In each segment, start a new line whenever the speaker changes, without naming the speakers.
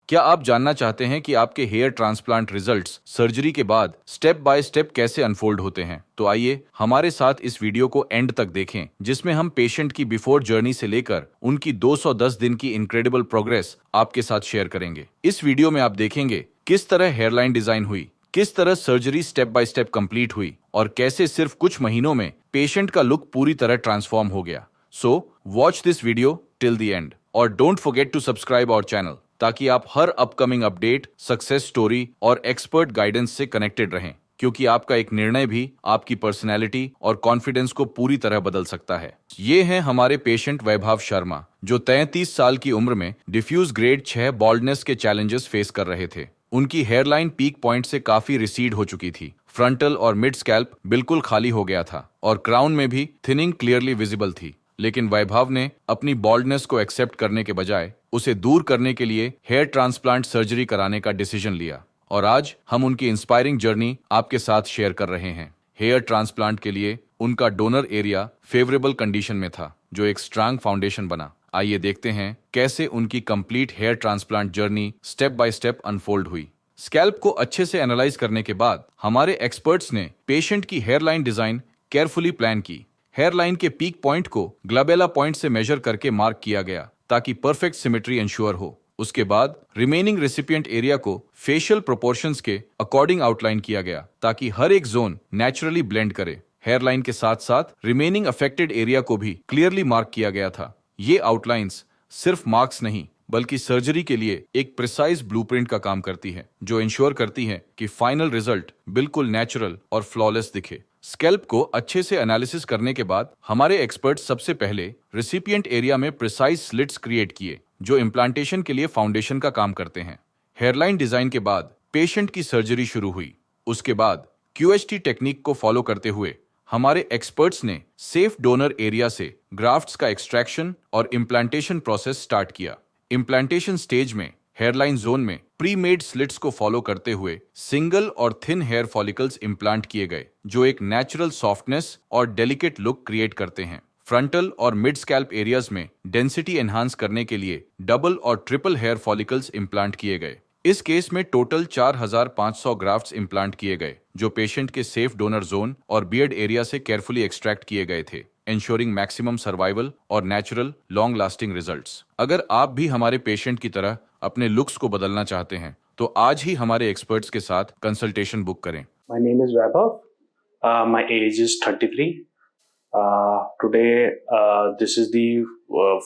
क्या आप जानना चाहते हैं कि आपके हेयर ट्रांसप्लांट रिजल्ट्स सर्जरी के बाद स्टेप बाय स्टेप कैसे अनफोल्ड होते हैं? तो आइए हमारे साथ इस वीडियो को एंड तक देखें, जिसमें हम पेशेंट की बिफोर जर्नी से लेकर उनकी 210 दिन की इनक्रेडिबल प्रोग्रेस आपके साथ शेयर करेंगे। इस वीडियो में आप देखेंगे किस तरह हेयरलाइन डिजाइन हुई, किस तरह surgery step by step complete हुई और कैसे सिर्फ कुछ महीनों में पेशेंट का लुक पूरी तरह ट्रांसफॉर्म हो गया। So watch this video till the end और don't forget to subscribe our channel, ताकि आप हर अपकमिंग अपडेट, सक्सेस स्टोरी और एक्सपर्ट गाइडेंस से कनेक्टेड रहें, क्योंकि आपका एक निर्णय भी आपकी पर्सनैलिटी और कॉन्फिडेंस को पूरी तरह बदल सकता है। ये हैं हमारे पेशेंट वैभव शर्मा, जो 33 साल की उम्र में डिफ्यूज ग्रेड 6 बॉल्डनेस के चैलेंजेस फेस कर रहे थे। उनकी हेयरलाइन पीक पॉइंट से काफी रिसीड हो चुकी थी, फ्रंटल और मिड स्कैल्प बिल्कुल खाली हो गया था और क्राउन में भी थिनिंग क्लियरली विजिबल थी। लेकिन वैभव ने अपनी बॉल्डनेस को एक्सेप्ट करने के बजाय उसे दूर करने के लिए हेयर ट्रांसप्लांट सर्जरी कराने का डिसीजन लिया और आज हम उनकी इंस्पायरिंग जर्नी आपके साथ शेयर कर रहे हैं। हेयर ट्रांसप्लांट के लिए उनका डोनर एरिया फेवरेबल कंडीशन में था, जो एक स्ट्रांग फाउंडेशन बना। आइए देखते हैं कैसे उनकी complete hair transplant journey step by step unfold हुई। स्कैल्प को अच्छे से एनालाइज करने के बाद हमारे एक्सपर्ट्स ने पेशेंट की हेयरलाइन डिजाइन केयरफुली प्लान की। हेयरलाइन के पीक पॉइंट को ग्लबेला पॉइंट से मेजर करके मार्क किया गया, ताकि परफेक्ट सिमेट्री इंश्योर हो। उसके बाद रिमेनिंग रेसिपिएंट एरिया को फेशियल प्रोपोर्शंस के अकॉर्डिंग आउटलाइन किया गया, ताकि हर एक जोन नेचुरली ब्लेंड करे। हेयरलाइन के साथ साथ रिमेनिंग अफेक्टेड एरिया को भी क्लियरली मार्क किया गया था। ये आउटलाइंस सिर्फ मार्क्स नहीं, बल्कि सर्जरी के लिए एक प्रिसाइज ब्लूप्रिंट का काम करती है, जो इंश्योर करती है कि फाइनल रिजल्ट बिल्कुल नेचुरल और फ्लॉलेस दिखे। स्कैल्प को अच्छे से एनालिसिस करने के बाद हमारे एक्सपर्ट सबसे पहले रिसिपिएंट एरिया में प्रिसाइज स्लिट्स क्रिएट किए, जो इम्प्लांटेशन के लिए फाउंडेशन का काम करते हैं। हेयरलाइन डिजाइन के बाद पेशेंट की सर्जरी शुरू हुई। उसके बाद क्यूएचटी टेक्निक को फॉलो करते हुए हमारे एक्सपर्ट्स ने सेफ डोनर एरिया से ग्राफ्ट्स का एक्सट्रैक्शन और इम्प्लांटेशन प्रोसेस स्टार्ट किया। इम्प्लांटेशन स्टेज में हेयरलाइन जोन में प्री मेड स्लिट्स को फॉलो करते हुए सिंगल और थिन हेयर फॉलिकल्स इम्प्लांट किए गए, जो एक नेचुरल सॉफ्टनेस और डेलिकेट लुक क्रिएट करते हैं। फ्रंटल और मिड स्कैल्प एरियाज में डेंसिटी एनहांस करने के लिए डबल और ट्रिपल हेयर फॉलिकल्स इम्प्लांट किए गए। इस केस में टोटल 4500 ग्राफ्ट्स इम्प्लांट किए गए, जो पेशेंट के सेफ डोनर जोन और बियर्ड एरिया से केयरफुली एक्सट्रैक्ट किए गए थे, ensuring maximum सर्वाइवल और नेचुरल लॉन्ग लास्टिंग रिजल्ट्स। अगर आप भी हमारे पेशेंट की तरह अपने लुक्स को बदलना चाहते हैं, तो आज ही हमारे एक्सपर्ट्स के साथ कंसल्टेशन बुक करें।
My name is Vaibhav. My age is 33. Today, this is the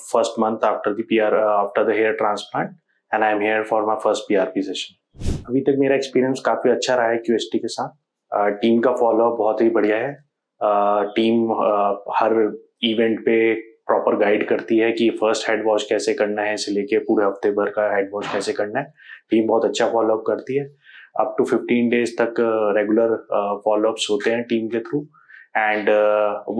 first month after the after the hair transplant, and I am here for my first PRP session. अभी तक मेरा experience काफ़ी अच्छा रहा है QST के साथ। टीम का फॉलोअप बहुत ही बढ़िया है। टीम हर इवेंट पे प्रॉपर गाइड करती है कि फर्स्ट हेड वॉश कैसे करना है से लेके पूरे हफ्ते भर का हेड वॉश कैसे करना है। टीम बहुत अच्छा फॉलोअप करती है। अप टू 15 डेज तक रेगुलर फॉलोअप्स होते हैं टीम के थ्रू, एंड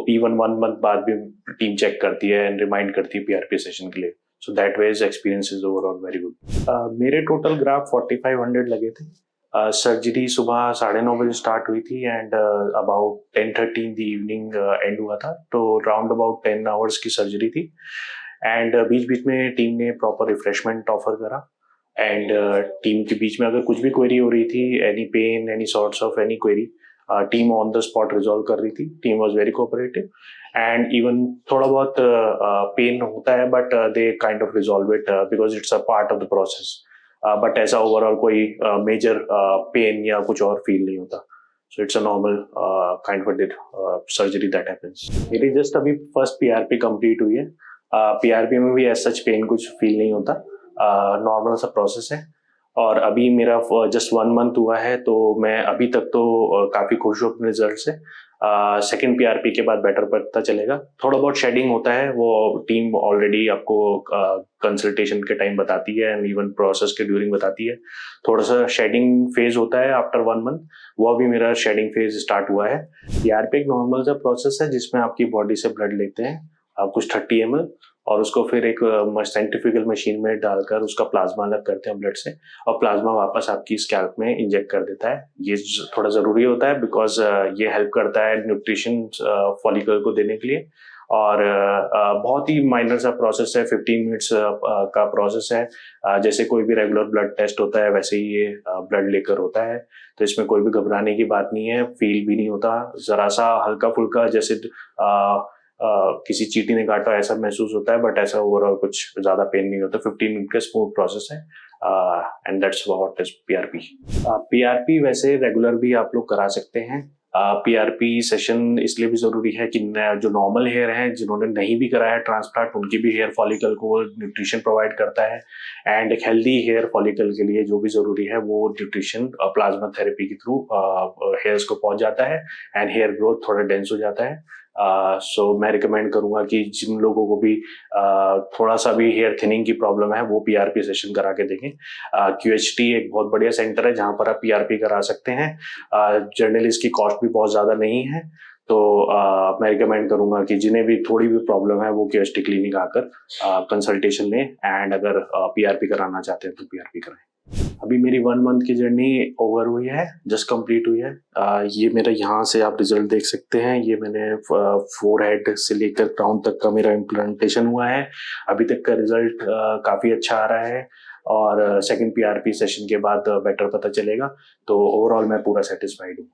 इवन 1 मंथ बाद भी टीम चेक करती है एंड रिमाइंड करती है PRP सेशन के लिए। So that was experience is overall very good. मेरे टोटल ग्राफ 4500 लगे थे। सर्जरी सुबह 9:30 बजे स्टार्ट हुई थी and about 10:30 in the evening and हुआ था। तो राउंड अबाउट 10 आवर्स की सर्जरी थी एंड बीच बीच में टीम ने प्रॉपर रिफ्रेशमेंट ऑफर करा एंड टीम के बीच में अगर कुछ भी क्वेरी हो रही थी, any pain, any sorts of any query, team on the spot resolve कर रही थी। Team was very cooperative and even थोड़ा बहुत पेन होता है but they kind of resolve it because it's a part of the process. But ऐसा overall कोई major pain या कुछ और फील नहीं होता। So it's a normal kind of surgery that happens. मेरी जस्ट अभी फर्स्ट PRP कंप्लीट हुई है। PRP में भी एज सच पेन कुछ फील नहीं होता, नॉर्मल सा प्रोसेस है। और अभी मेरा जस्ट 1 मंथ हुआ है, तो मैं अभी तक तो काफ़ी खुश हूँ अपने रिजल्ट से। सेकेंड PRP के बाद बेटर पता चलेगा। थोड़ा बहुत शेडिंग होता है, वो टीम ऑलरेडी आपको कंसल्टेशन के टाइम बताती है एंड इवन प्रोसेस के ड्यूरिंग बताती है। थोड़ा सा शेडिंग फेज होता है आफ्टर 1 मंथ, वो अभी मेरा शेडिंग फेज स्टार्ट हुआ है। PRP एक नॉर्मल सा प्रोसेस है जिसमें आपकी बॉडी से ब्लड लेते हैं कुछ 30 ml और उसको फिर एक सेंट्रीफ्यूगल मशीन में डालकर उसका प्लाज्मा अलग करते हैं ब्लड से, और प्लाज्मा वापस आपकी स्कैल्प में इंजेक्ट कर देता है। ये थोड़ा ज़रूरी होता है बिकॉज ये हेल्प करता है न्यूट्रिशन फॉलिकल को देने के लिए, और बहुत ही माइनर सा प्रोसेस है, 15 मिनट्स का प्रोसेस है। जैसे कोई भी रेगुलर ब्लड टेस्ट होता है वैसे ही ये ब्लड लेकर होता है, तो इसमें कोई भी घबराने की बात नहीं है, फील भी नहीं होता। जरा सा हल्का फुल्का जैसे किसी चींटी ने काटा ऐसा महसूस होता है, बट ऐसा ओवरऑल कुछ ज्यादा पेन नहीं होता। 15 मिनट का स्मूथ प्रोसेस है and that's what is PRP. PRP वैसे रेगुलर भी आप लोग करा सकते हैं। पीआरपी सेशन इसलिए भी जरूरी है कि जो नॉर्मल हेयर हैं जिन्होंने नहीं भी कराया ट्रांसप्लांट, उनकी भी हेयर फॉलिकल को न्यूट्रिशन प्रोवाइड करता है। एंड एक हेल्दी हेयर फॉलिकल के लिए जो भी जरूरी है वो न्यूट्रिशन प्लाज्मा थेरेपी के थ्रू हेयर्स को पहुंच जाता है एंड हेयर ग्रोथ थोड़ा डेंस हो जाता है। सो मैं रिकमेंड करूंगा कि जिन लोगों को भी थोड़ा सा भी हेयर थिनिंग की प्रॉब्लम है वो पीआरपी सेशन करा के देखें। क्यूएचटी एक बहुत बढ़िया सेंटर है जहां पर आप पीआरपी करा सकते हैं। जनरली इसकी कॉस्ट भी बहुत ज्यादा नहीं है, तो मैं रिकमेंड करूंगा कि जिन्हें भी थोड़ी भी प्रॉब्लम है वो क्यूएचटी क्लिनिक आकर कंसल्टेशन लें एंड अगर पीआरपी कराना चाहते हैं तो पीआरपी कराएं। अभी मेरी 1 मंथ की जर्नी ओवर हुई है, जस्ट कंप्लीट हुई है। ये मेरा यहाँ से आप रिजल्ट देख सकते हैं। ये मैंने फोरहेड से लेकर क्राउन तक का मेरा इम्प्लांटेशन हुआ है। अभी तक का रिजल्ट काफी अच्छा आ रहा है और सेकंड पीआरपी सेशन के बाद बेटर पता चलेगा। तो ओवरऑल मैं पूरा सेटिस्फाइड हूँ।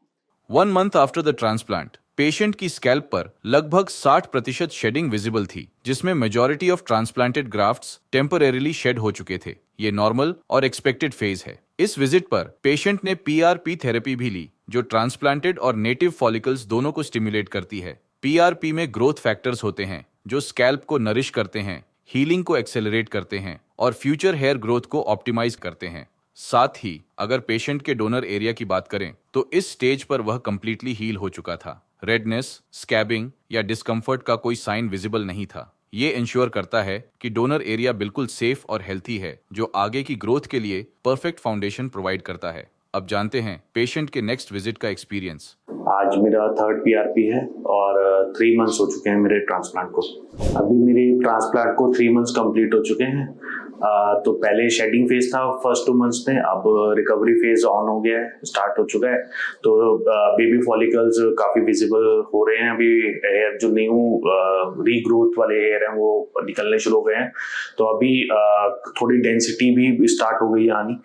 1 month after the transplant patient की स्कैल्प पर लगभग 60% शेडिंग विजिबल थी, जिसमें majority of transplanted grafts temporarily shed हो चुके थे। ये नॉर्मल और एक्सपेक्टेड फेज है। इस विजिट पर पेशेंट ने पीआरपी थेरेपी भी ली, जो ट्रांसप्लांटेड और नेटिव फॉलिकल्स दोनों को स्टिमुलेट करती है। पीआरपी में ग्रोथ फैक्टर्स होते हैं जो स्कैल्प को नरिश करते हैं, हीलिंग को एक्सेलरेट करते हैं और फ्यूचर हेयर ग्रोथ को ऑप्टिमाइज करते हैं। साथ ही अगर पेशेंट के डोनर एरिया की बात करें तो इस स्टेज पर वह कंप्लीटली हील हो चुका था। रेडनेस, स्कैबिंग या डिस्कम्फर्ट का कोई साइन विजिबल नहीं था। ये इंश्योर करता है कि डोनर एरिया बिल्कुल सेफ और हेल्थी है, जो आगे की ग्रोथ के लिए परफेक्ट फाउंडेशन प्रोवाइड करता है। अब जानते हैं पेशेंट के नेक्स्ट विजिट का एक्सपीरियंस।
आज मेरा थर्ड पीआरपी है और 3 मंथ्स हो चुके हैं मेरे ट्रांसप्लांट को। अभी मेरे ट्रांसप्लांट को 3 मंथ्स कंप्लीट हो चुके हैं। तो पहले शेडिंग फेज था फर्स्ट 2 मंथ्स में, अब रिकवरी फेज ऑन हो गया है, स्टार्ट हो चुका है। तो बेबी फॉलिकल्स काफी विजिबल हो रहे हैं। अभी हेयर जो न्यू रीग्रोथ वाले हेयर हैं वो निकलने शुरू हो गए हैं। तो अभी थोड़ी डेंसिटी भी स्टार्ट हो गई है आनी।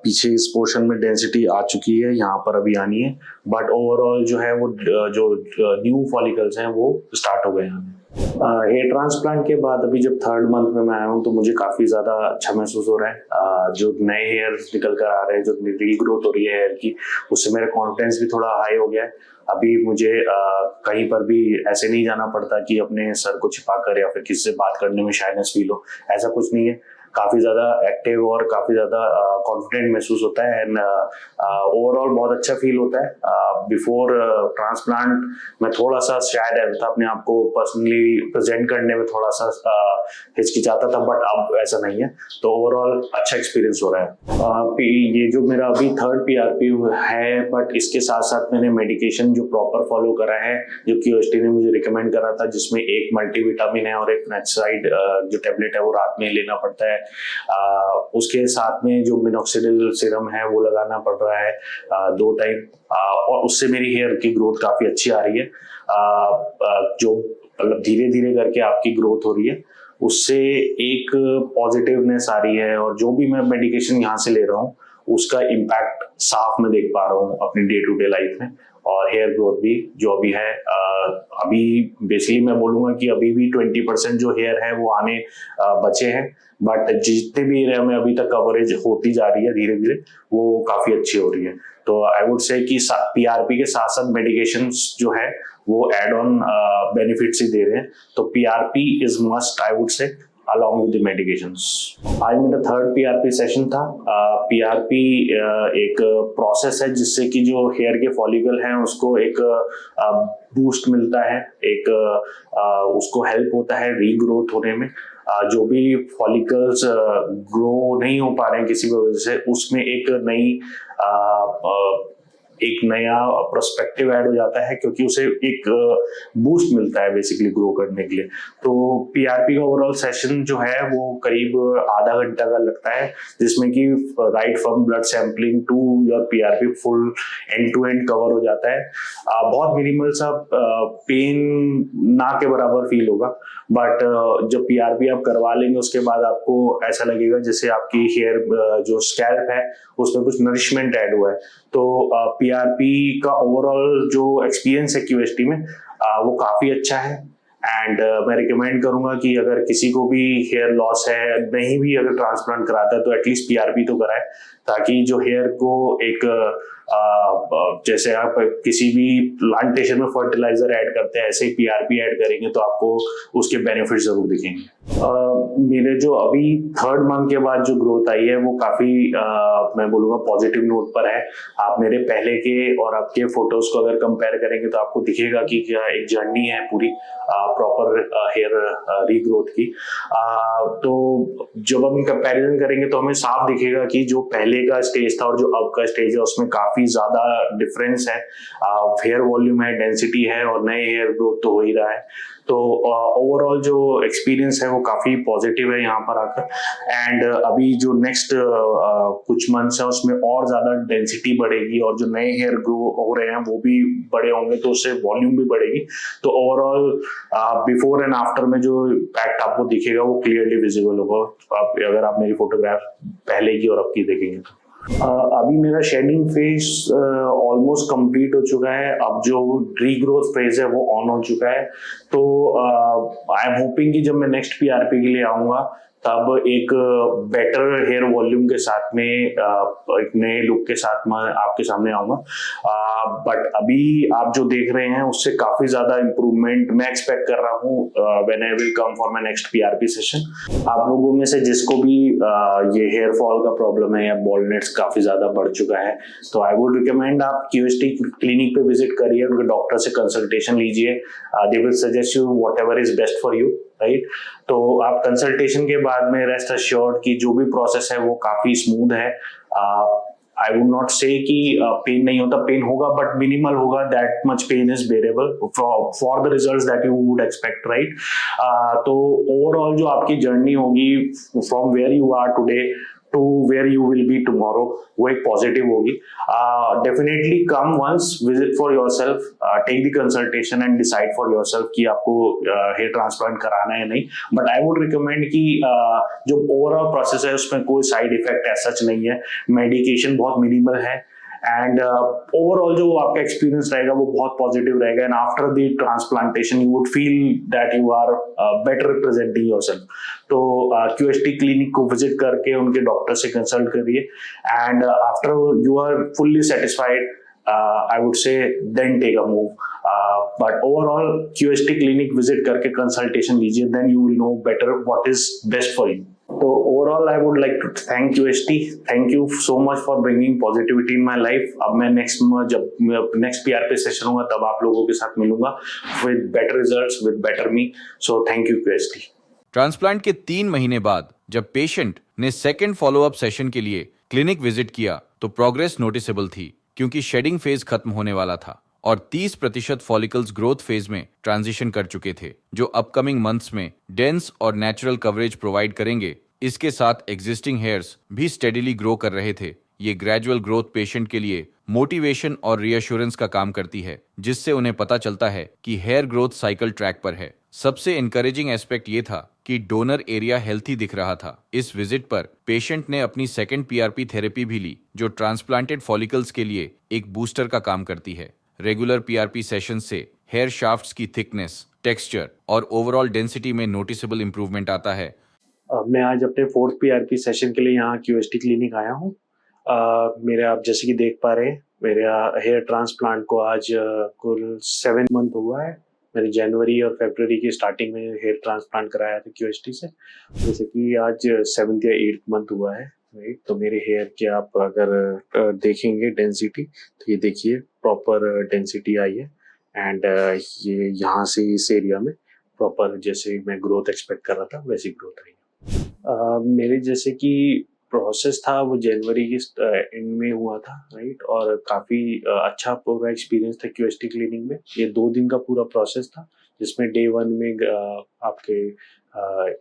पीछे इस पोर्शन में डेंसिटी आ चुकी है, यहाँ पर अभी आनी है, बट ओवरऑल जो है वो जो न्यू फॉलिकल्स हैं वो स्टार्ट हो गए हैं। हेयर ट्रांसप्लांट के बाद अभी जब थर्ड मंथ में मैं आया हूँ तो मुझे काफी ज्यादा अच्छा महसूस हो रहा है। जो नए हेयर निकल कर आ रहे हैं, जो रीग्रोथ हो रही है हेयर की, उससे मेरा कॉन्फिडेंस भी थोड़ा हाई हो गया है। अभी मुझे कहीं पर भी ऐसे नहीं जाना पड़ता कि अपने सर को छिपा कर या फिर किसी से बात करने में शायनेस फील हो, ऐसा कुछ नहीं है। काफी ज्यादा एक्टिव और काफी ज्यादा कॉन्फिडेंट महसूस होता है एंड ओवरऑल बहुत अच्छा फील होता है। बिफोर ट्रांसप्लांट मैं थोड़ा सा शायद था अपने आप को पर्सनली प्रेजेंट करने में थोड़ा सा हिचकिचाता था, बट अब ऐसा नहीं है। तो ओवरऑल अच्छा एक्सपीरियंस हो रहा है। ये जो मेरा अभी थर्ड पीआरपी है, बट इसके साथ साथ मैंने मेडिकेशन जो प्रॉपर फॉलो करा है, जो क्यूएचटी ने मुझे रिकमेंड करा था, जिसमें एक मल्टीविटामिन है और एक नेचसाइड जो टेबलेट है वो रात में लेना पड़ता है। उसके साथ में जो मिनॉक्सिडिल सीरम है वो लगाना पड़ रहा है 2 टाइम, और उससे मेरी हेयर की ग्रोथ काफी अच्छी आ रही है। जो मतलब धीरे धीरे करके आपकी ग्रोथ हो रही है, उससे एक पॉजिटिवनेस आ रही है, और जो भी मैं मेडिकेशन यहाँ से ले रहा हूँ उसका इम्पैक्ट साफ मैं देख पा रहा हूँ अपनी डे टू डे लाइफ में। और हेयर ग्रोथ भी जो अभी है, अभी बेसिकली मैं बोलूंगा कि अभी भी 20% जो हेयर है वो आने बचे हैं, बट जितने भी एरिया में अभी तक कवरेज होती जा रही है धीरे धीरे, वो काफी अच्छी हो रही है। तो आई वुड से कि पीआरपी के साथ साथ मेडिकेशंस जो है वो एड ऑन बेनिफिट्स ही दे रहे हैं। तो PRP is must, I would से, along with the medications। आज मेरा थर्ड पीआरपी सेशन था। पीआरपी एक प्रोसेस है जिससे कि जो हेयर के फॉलिकल हैं उसको एक बूस्ट मिलता है, एक उसको हेल्प होता है रीग्रोथ होने में। जो भी फॉलिकल्स ग्रो नहीं हो पा रहे हैं किसी भी वजह से, उसमें एक नई एक नया पर्सपेक्टिव ऐड हो जाता है, क्योंकि उसे एक बूस्ट मिलता है बेसिकली ग्रो करने के लिए। तो पीआरपी का ओवरऑल सेशन जो है वो करीब आधा घंटा का लगता है, जिसमें कि right from blood sampling to your PRP full end to end cover हो जाता है। बहुत मिनिमल सा पेन ना के बराबर फील होगा, बट जब पीआरपी आप करवा लेंगे उसके बाद आपको ऐसा लगेगा जैसे आपकी हेयर जो स्कैल्प है उसमें कुछ नरिशमेंट ऐड हुआ है। तो पीआरपी का ओवरऑल जो एक्सपीरियंस है क्यूएसटी में वो काफी अच्छा है। एंड मैं रिकमेंड करूंगा कि अगर किसी को भी हेयर लॉस है, नहीं भी अगर ट्रांसप्लांट कराता है तो एटलीस्ट पीआरपी तो कराए, ताकि जो हेयर को एक जैसे आप किसी भी प्लांटेशन में फर्टिलाइजर ऐड करते हैं ऐसे ही पीआरपी ऐड करेंगे तो आपको उसके बेनिफिट जरूर दिखेंगे। मेरे जो अभी 3rd मंथ के बाद जो ग्रोथ आई है वो काफी मैं बोलूंगा पॉजिटिव नोट पर है। आप मेरे पहले के और आपके फोटोज को अगर कंपेयर करेंगे तो आपको दिखेगा कि क्या एक जर्नी है पूरी प्रॉपर हेयर रीग्रोथ की। तो जब हम कंपैरिजन करेंगे तो हमें साफ दिखेगा कि जो पहले का स्टेज था और जो अब का स्टेज है उसमें काफी ज्यादा डिफरेंस है। हेयर वॉल्यूम है, डेंसिटी है और नए हेयर ग्रोथ तो हो ही रहा है। तो ओवरऑल जो एक्सपीरियंस है वो काफी पॉजिटिव है यहाँ पर आकर। एंड अभी जो नेक्स्ट कुछ मंथ्स है उसमें और ज्यादा डेंसिटी बढ़ेगी और जो नए हेयर ग्रो हो रहे हैं वो भी बड़े होंगे, तो उससे वॉल्यूम भी बढ़ेगी। तो ओवरऑल बिफोर एंड आफ्टर में जो इम्पैक्ट आपको दिखेगा वो क्लियरली विजिबल होगा अगर आप मेरी फोटोग्राफ पहले की और अब की देखेंगे तो। अभी मेरा शेडिंग फेज ऑलमोस्ट कंप्लीट हो चुका है। अब जो रीग्रोथ फेज है वो ऑन हो चुका है। तो आई एम होपिंग कि जब मैं नेक्स्ट पीआरपी के लिए आऊंगा तब एक बेटर हेयर वॉल्यूम के साथ में एक नए लुक के साथ मैं आपके सामने आऊंगा। बट अभी आप जो देख रहे हैं उससे काफी ज्यादा इंप्रूवमेंट मैं एक्सपेक्ट कर रहा हूँ when I will come for my next PRP session. आप लोगों में से जिसको भी ये हेयर फॉल का प्रॉब्लम है या बॉल्डनेस काफी ज्यादा बढ़ चुका है तो आई वुड रिकमेंड आप क्यूएसटी क्लिनिक पे विजिट करिए, उनके डॉक्टर से कंसल्टेशन लीजिए। They will suggest you whatever is best for you, right. तो आप कंसल्टेशन के बाद में रेस्ट अश्योर्ड कि जो भी प्रोसेस है वो काफी स्मूथ है। आई वुड नॉट से कि पेन नहीं होता, पेन होगा बट मिनिमल होगा, that much pain is bearable for the results that you would expect, right. तो ओवरऑल जो आपकी जर्नी होगी from where you are today to where you will be tomorrow वो एक पॉजिटिव होगी। Definitely come once, visit for yourself, take the consultation and decide for yourself कि आपको hair transplant कराना है या नहीं। बट आई वुड रिकमेंड कि जो ओवरऑल प्रोसेस है उसमें कोई साइड इफेक्ट ऐसा सच नहीं है, मेडिकेशन बहुत मिनिमल है एंड ओवरऑल जो आपका एक्सपीरियंस रहेगा वो बहुत पॉजिटिव रहेगा। And after the transplantation you would feel that you are better representing yourself. तो क्यूएसटी क्लिनिक को विजिट करके उनके डॉक्टर से कंसल्ट करिए and after you are fully satisfied I would say then take a move. But overall QST clinic visit करके consultation लीजिए, then you will know better what is best for you. तो overall I would like to thank QST. Thank you so much for bringing positivity in my life. अब मैं जब next PRP session होगा तब आप लोगों के साथ मिलूंगा with better results, with better me. So thank you QST.
Transplant के 3 महीने बाद जब पेशेंट ने सेकेंड फॉलोअप सेशन के लिए क्लिनिक विजिट किया तो प्रोग्रेस नोटिसेबल थी, क्योंकि शेडिंग फेज खत्म होने वाला था और 30% फॉलिकल्स ग्रोथ फेज में ट्रांजिशन कर चुके थे, जो अपकमिंग मंथ्स में डेंस और नेचुरल कवरेज प्रोवाइड करेंगे। इसके साथ एग्जिस्टिंग हेयर्स भी स्टेडिली ग्रो कर रहे थे। ये ग्रेजुअल ग्रोथ पेशेंट के लिए मोटिवेशन और रीअश्योरेंस का काम करती है, जिससे उन्हें पता चलता है कि हेयर ग्रोथ साइकिल ट्रैक पर है। सबसे इनकरेजिंग एस्पेक्ट ये था कि डोनर एरिया हेल्थी दिख रहा था। इस विजिट पर पेशेंट ने अपनी सेकेंड पीआरपी थेरेपी भी ली, जो ट्रांसप्लांटेड फॉलिकल्स के लिए एक बूस्टर का काम करती है। रेगुलर पीआरपी सेशन से हेयर शाफ्ट्स की थिकनेस, टेक्सचर और ओवरऑल डेंसिटी में नोटिसेबल इंप्रूवमेंट आता है।
मैं आज अपने 4th पीआरपी सेशन के लिए यहाँ क्यूएसटी क्लिनिक आया हूँ। मेरे आप जैसे कि देख पा रहे हैं मेरे हेयर ट्रांसप्लांट को आज कुल 7 मंथ हुआ है। मैंने जनवरी और फरवरी की स्टार्टिंग में हेयर ट्रांसप्लांट कराया था क्यूएसटी से, जैसे कि आज 7th या 8th मंथ हुआ है, राइट। तो मेरे हेयर के आप अगर देखेंगे डेंसिटी तो ये देखिए प्रॉपर डेंसिटी आई है एंड ये यहाँ से इस एरिया में प्रॉपर जैसे मैं ग्रोथ एक्सपेक्ट कर रहा था वैसी ग्रोथ आई है। मेरे जैसे कि प्रोसेस था वो जनवरी के एंड में हुआ था, राइट। और काफ़ी अच्छा पूरा एक्सपीरियंस था क्यूएसटी क्लीनिंग में। ये 2 दिन का पूरा प्रोसेस था, जिसमें डे 1 में आपके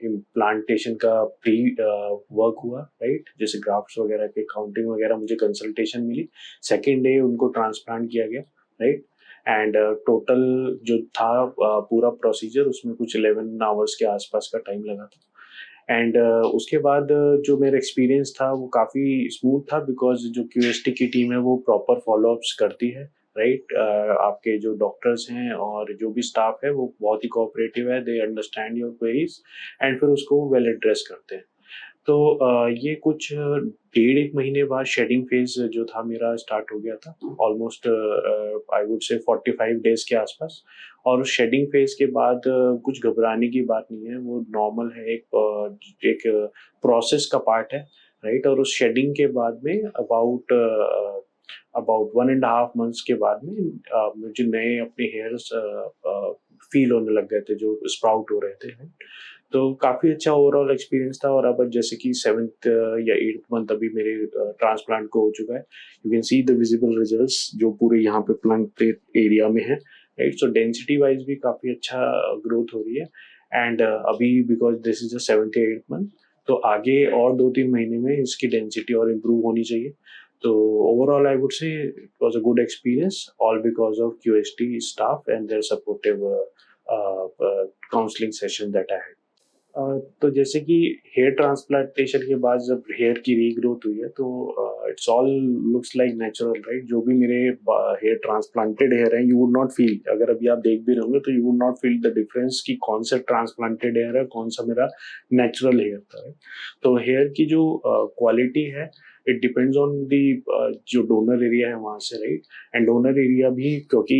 इम्प्लांटेशन का प्री वर्क हुआ, राइट। जैसे ग्राफ्ट्स वगैरह के काउंटिंग वगैरह मुझे कंसल्टेशन मिली। सेकेंड डे उनको ट्रांसप्लांट किया गया, राइट। एंड टोटल जो था पूरा प्रोसीजर, उसमें कुछ 11 आवर्स के आसपास का टाइम लगा था। एंड उसके बाद जो मेरा एक्सपीरियंस था वो काफ़ी स्मूथ था, बिकॉज जो क्यूएसटी की टीम है वो प्रॉपर फॉलोअप्स करती है, राइट। आपके जो डॉक्टर्स हैं और जो भी स्टाफ है वो बहुत ही कोऑपरेटिव है, they understand your queries and फिर उसको वेल एड्रेस करते हैं। तो ये कुछ 1.5 महीने बाद शेडिंग फेज जो था मेरा स्टार्ट हो गया था, ऑलमोस्ट आई वुड से 45 डेज के आसपास। और उस शेडिंग फेज के बाद कुछ घबराने की बात नहीं है, वो नॉर्मल है, एक प्रोसेस का पार्ट है, राइट। और उस शेडिंग के बाद में अबाउट 1.5 मंथ्स के बाद में मुझे नए अपने हेयर्स फील होने लग गए थे, जो स्प्राउट हो रहे थे, right? तो काफ़ी अच्छा ओवरऑल एक्सपीरियंस था। और अब जैसे कि 7th या 8th मंथ अभी मेरे ट्रांसप्लांट को हो चुका है, you can see the visible results जो पूरे यहाँ पे प्लांट एरिया में है, राइट। सो डेंसिटी वाइज भी काफ़ी अच्छा ग्रोथ हो रही है। एंड अभी because this is the 7th या 8th मंथ, तो आगे और 2-3 महीने में इसकी डेंसिटी और इम्प्रूव होनी चाहिए। तो overall I would say it was a good experience, all because of QST staff and their supportive counselling session that I had. तो जैसे कि हेयर ट्रांसप्लांटेशन के बाद जब हेयर की रीग्रोथ हुई है, तो it's all looks like natural, right. जो भी मेरे हेयर ट्रांसप्लांटेड हेयर हैं, यू वुड नॉट फील, अगर अभी आप देख भी रहे होंगे तो you would not feel the difference कि कौन सा ट्रांसप्लांटेड हेयर है, कौन सा मेरा नेचुरल हेयर था, right? तो हेयर की जो क्वालिटी है, इट डिपेंड्स ऑन दी जो डोनर एरिया है वहाँ से, राइट। एंड डोनर एरिया भी, क्योंकि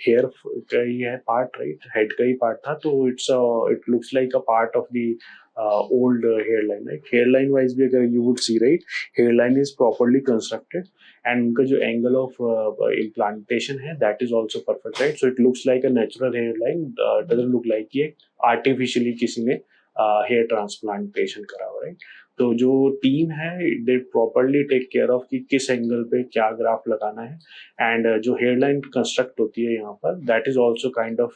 हेयर का ही है पार्ट, राइट, हेड का ही पार्ट था, तो it looks like a part of the old hair line, right. Hair line wise भी अगर you would see, right, hair line is properly constructed and उनका जो एंगल ऑफ इम्प्लांटेशन है that is also perfect, right. So it looks like a natural hair line, doesn't look like कि artificially किसी ने hair transplantation करा हुआ, right. तो जो टीम है दे प्रॉपरली टेक केयर ऑफ कि किस एंगल पे क्या ग्राफ लगाना है। एंड जो हेयरलाइन कंस्ट्रक्ट होती है यहाँ पर, that is also kind of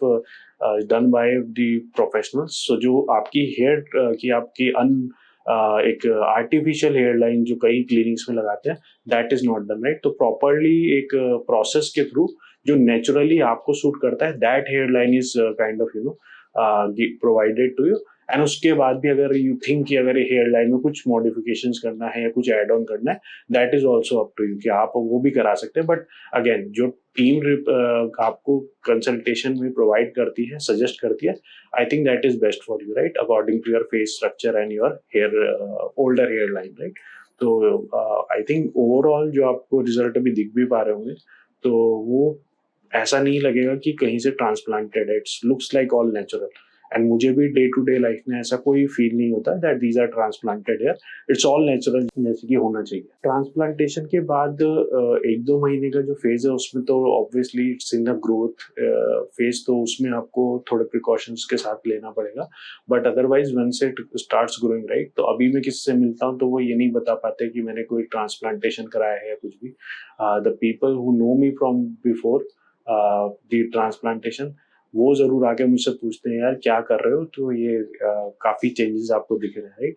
done by the professionals. So जो आपकी हेयर की आपकी एक आर्टिफिशियल हेयरलाइन जो कई क्लिनिक्स में लगाते हैं, that is not done, right. तो प्रॉपरली एक प्रोसेस के थ्रू जो नेचुरली आपको सूट करता है, that hairline is kind of provided to you. And उसके बाद भी अगर यू थिंक कि अगर हेयर लाइन में कुछ मॉडिफिकेशंस करना है या कुछ एड ऑन करना है, that is also up to you कि आप वो भी करा सकते हैं। बट अगेन जो टीम आपको कंसल्टेशन में प्रोवाइड करती है, सजेस्ट करती है, I think that is best for you, right, according to your face structure and your hair older hair line, right. तो आई थिंक ओवरऑल जो आपको रिजल्ट अभी दिख भी पा रहे होंगे, तो वो ऐसा नहीं लगेगा कि कहीं से ट्रांसप्लांटेड है, it's looks like all natural. And मुझे भी डे टू डे लाइफ में ऐसा कोई फील नहीं होता that these are transplanted hair, it's all natural जैसे कि होना चाहिए। ट्रांसप्लांटेशन के बाद 1-2 महीने का जो फेज है, उसमें तो obviously it's in the growth phase, तो उसमें आपको थोड़े प्रिकॉशंस के साथ लेना पड़ेगा। But otherwise once it starts growing, right, तो अभी मैं किससे मिलता हूँ तो वो ये नहीं बता पाते कि मैंने कोई ट्रांसप्लांटेशन कराया है या कुछ भी। The people who know me from before the transplantation, वो जरूर आके मुझसे पूछते हैं, यार क्या कर रहे हो, तो ये काफी चेंजेस आपको दिख रहे हैं, राइट।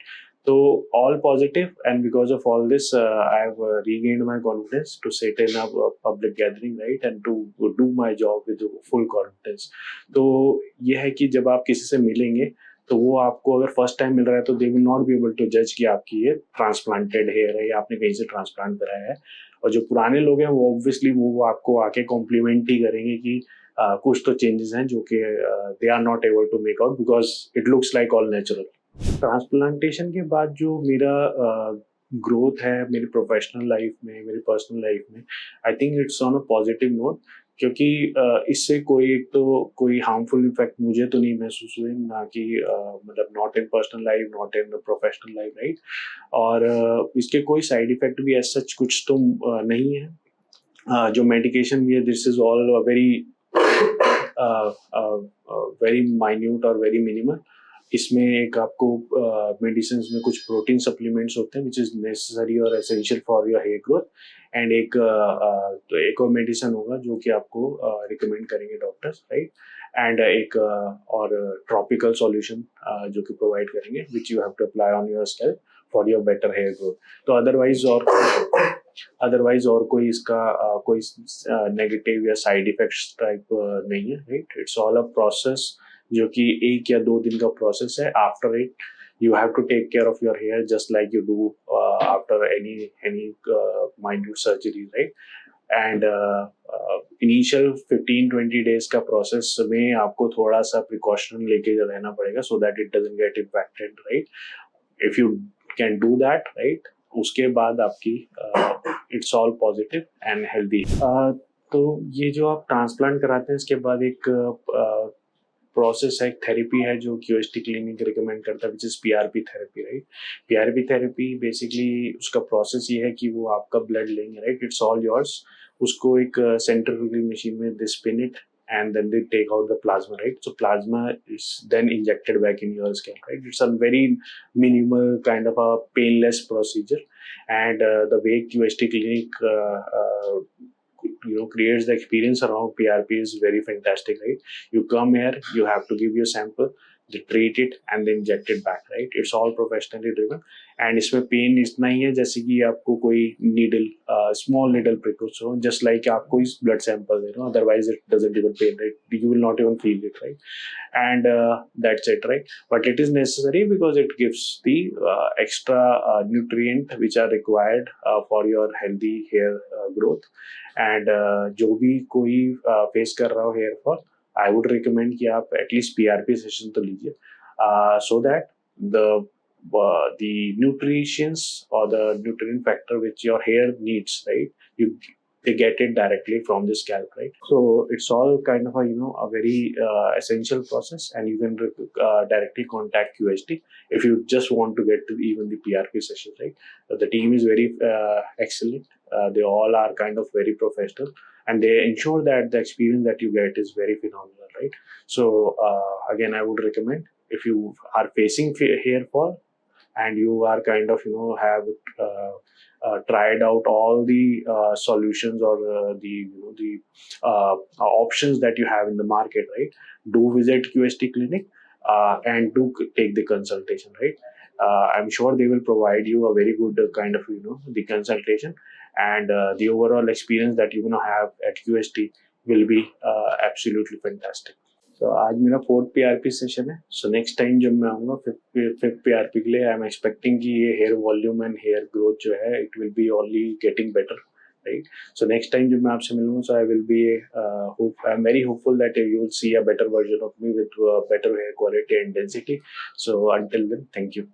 तो all positive, and because of all this I have regained my confidence to sit in a public gathering, right, and to do my job with full confidence. तो ये है कि जब आप किसी से मिलेंगे तो वो आपको अगर फर्स्ट टाइम मिल रहा है तो they will not be able to जज कि आपकी ये ट्रांसप्लांटेड हेयर है या आपने कहीं से ट्रांसप्लांट कराया है। और जो पुराने लोग हैं वो ऑब्वियसली वो आपको आके कॉम्प्लीमेंट ही करेंगे कि कुछ तो चेंजेस हैं जो कि they are not able to make out because it looks like all natural. Transplantation के बाद जो मेरा ग्रोथ है मेरी प्रोफेशनल लाइफ में, मेरी पर्सनल लाइफ में, I think it's on a positive note, क्योंकि इससे कोई हार्मफुल इफेक्ट मुझे तो नहीं महसूस हुए, ना कि मतलब not in personal life, not in professional life, right. और इसके कोई साइड इफेक्ट भी ऐसा कुछ तो नहीं है। जो मेडिकेशन भी है, this is all very minute or very minimal. इसमें एक आपको मेडिसिन में कुछ प्रोटीन सप्लीमेंट्स होते हैं विच इज नेसेसरी और essential for your hair growth, and तो एक और मेडिसिन होगा जो कि आपको रिकमेंड करेंगे डॉक्टर्स, राइट, एंड एक और ट्रॉपिकल सॉल्यूशन जो कि प्रोवाइड करेंगे which you have to apply on your scalp for your better hair growth. तो अदरवाइज और कोई इसका कोई नेगेटिव या साइड इफेक्ट्स टाइप नहीं है, right. It's all a process जो कि 1 या 2 दिन का प्रोसेस है। After it you have to take care of your hair just like you do after any minute surgery, right? And initial 15-20 days का process में आपको थोड़ा सा precaution लेके रहना पड़ेगा so that it doesn't get impacted, right? If you can do that, right, उसके बाद आपकी it's all positive and healthy। तो ये जो आप ट्रांसप्लांट कराते हैं इसके बाद एक प्रोसेस है, एक थेरेपी है जो क्यूएसटी क्लिनिक रिकमेंड करता है which is PRP therapy, right. PRP therapy basically उसका प्रोसेस ये है कि वो आपका ब्लड लेंगे, राइट, इट्स ऑल योर्स। उसको एक सेंट्रीफ्यूगल मशीन में they spin it and then they take out the plasma, right? So plasma is then injected back in your scalp, right? It's a very minimal kind of a painless procedure, and the way QST clinic creates the experience around PRP is very fantastic, right? You come here, you have to give your sample, they treat it and they inject it back, right? It's all professionally driven, and इसमें pen इतना ही है जैसे कि आपको कोई needle small needle prick हो, just like आपको इस ब्लड सैंपल दे रहे हो, otherwise it doesn't even pain, right? You will not even feel it, right? And that's it, right? But it is necessary because it gives the extra nutrient which are required for your healthy hair growth, and जो भी कोई face कर रहा हो hair fall, I would recommend कि आप at least PRP session तो लीजिए, so that the nutrients or the nutrient factor which your hair needs, right, they get it directly from the scalp, right? So it's all kind of a very essential process, and you can directly contact QST if you just want to get to even the PRP session, right? The team is very excellent. They all are kind of very professional, and they ensure that the experience that you get is very phenomenal, right? So again, I would recommend, if you are facing hair fall and you are kind of have tried out all the solutions or the options that you have in the market, right, do visit QST clinic and do take the consultation, right? I'm sure they will provide you a very good kind of the consultation, and the overall experience that you're going to have at QST will be absolutely fantastic. So आज मेरा 4th PRP session है। So next time जब मैं आऊँगा 5th PRP के लिए, I am expecting कि ये hair volume and hair growth जो है it will be only getting better, right? So next time जब मैं आपसे मिलूँगा, so I will be I'm very hopeful that you will see a better version of me with better hair quality and density. So until then, thank you.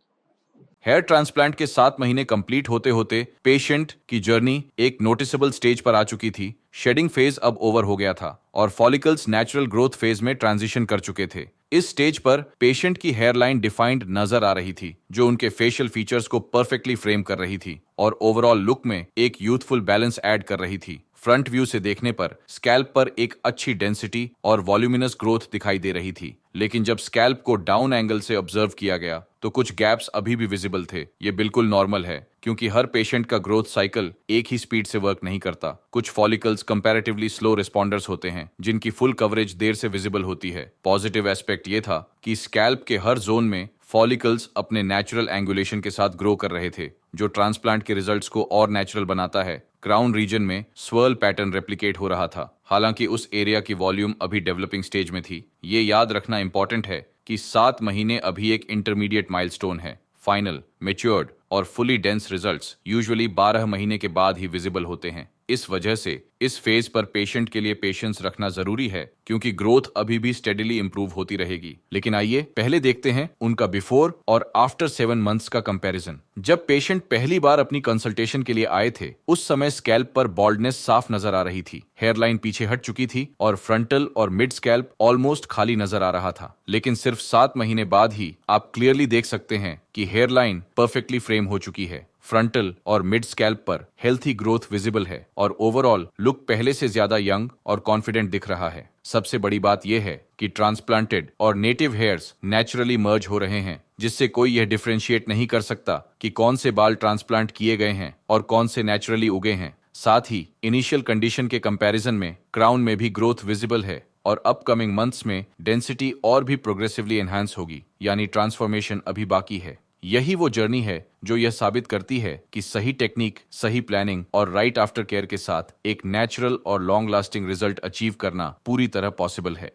Hair transplant के 7 महीने complete होते होते patient की journey एक noticeable stage पर आ चुकी थी। Shedding phase अब ओवर हो गया था और फॉलिकल्स नेचुरल ग्रोथ फेज में ट्रांजिशन कर चुके थे। इस स्टेज पर पेशेंट की हेयरलाइन डिफाइंड नजर आ रही थी, जो उनके फेशियल फीचर्स को परफेक्टली फ्रेम कर रही थी और ओवरऑल लुक में एक यूथफुल बैलेंस ऐड कर रही थी। फ्रंट व्यू से देखने पर स्कैल्प पर एक अच्छी डेंसिटी और वॉल्यूमिनस ग्रोथ दिखाई दे रही थी, लेकिन जब स्कैल्प को डाउन एंगल से ऑब्जर्व किया गया तो कुछ गैप्स अभी भी विजिबल थे। ये बिल्कुल नॉर्मल है, क्योंकि हर पेशेंट का ग्रोथ साइकिल एक ही स्पीड से वर्क नहीं करता। कुछ फॉलिकल्स कंपैरेटिवली स्लो रिस्पॉन्डर्स होते हैं, जिनकी फुल कवरेज देर से विजिबल होती है। पॉजिटिव एस्पेक्ट ये था कि स्कैल्प के हर जोन में फॉलिकल्स अपने नेचुरल एंगुलेशन के साथ ग्रो कर रहे थे, जो ट्रांसप्लांट के रिजल्ट्स को और नेचुरल बनाता है। क्राउन रीजन में स्वर्ल पैटर्न रेप्लिकेट हो रहा था, हालांकि उस एरिया की वॉल्यूम अभी डेवलपिंग स्टेज में थी। ये याद रखना इंपॉर्टेंट है कि 7 महीने अभी एक इंटरमीडिएट माइलस्टोन है। फाइनल, मैच्योर्ड और फुली डेंस रिजल्ट्स यूजुअली 12 महीने के बाद ही विजिबल होते हैं। इस वजह से इस फेज पर पेशेंट के लिए पेशेंस रखना जरूरी है, क्योंकि ग्रोथ अभी भी स्टेडीली इंप्रूव होती रहेगी। लेकिन आइए पहले देखते हैं उनका बिफोर और आफ्टर 7 मंथ्स का कंपैरिजन। जब पेशेंट पहली बार अपनी कंसल्टेशन के लिए आए थे, उस समय स्कैल्प पर बॉल्डनेस साफ नजर आ रही थी, हेयरलाइन पीछे हट चुकी थी और फ्रंटल और मिड स्कैल्प ऑलमोस्ट खाली नजर आ रहा था। लेकिन सिर्फ 7 महीने बाद ही आप क्लियरली देख सकते हैं कि हेयरलाइन परफेक्टली फ्रेम हो चुकी है। फ्रंटल और मिड स्कैल्प पर हेल्थी ग्रोथ विजिबल है और ओवरऑल लुक पहले से ज्यादा यंग और कॉन्फिडेंट दिख रहा है। सबसे बड़ी बात यह है कि ट्रांसप्लांटेड और नेटिव हेयर्स नेचुरली मर्ज हो रहे हैं, जिससे कोई यह डिफरेंशिएट नहीं कर सकता कि कौन से बाल ट्रांसप्लांट किए गए हैं और कौन से नेचुरली उगे हैं। साथ ही इनिशियल कंडीशन के कंपैरिजन में क्राउन में भी ग्रोथ विजिबल है और अपकमिंग मंथ्स में डेंसिटी और भी प्रोग्रेसिवली एनहांस होगी, यानी ट्रांसफॉर्मेशन अभी बाकी है। यही वो जर्नी है जो यह साबित करती है कि सही टेक्निक, सही प्लानिंग और राइट आफ्टर केयर के साथ एक नेचुरल और लॉन्ग लास्टिंग रिजल्ट अचीव करना पूरी तरह पॉसिबल है।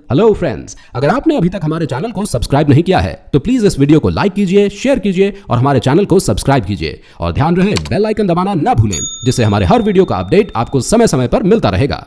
हेलो फ्रेंड्स, अगर आपने अभी तक हमारे चैनल को सब्सक्राइब नहीं किया है तो प्लीज इस वीडियो को लाइक कीजिए, शेयर कीजिए और हमारे चैनल को सब्सक्राइब कीजिए। और ध्यान रहे बेल आइकन दबाना ना भूलें, जिससे हमारे हर वीडियो का अपडेट आपको समय समय पर मिलता रहेगा।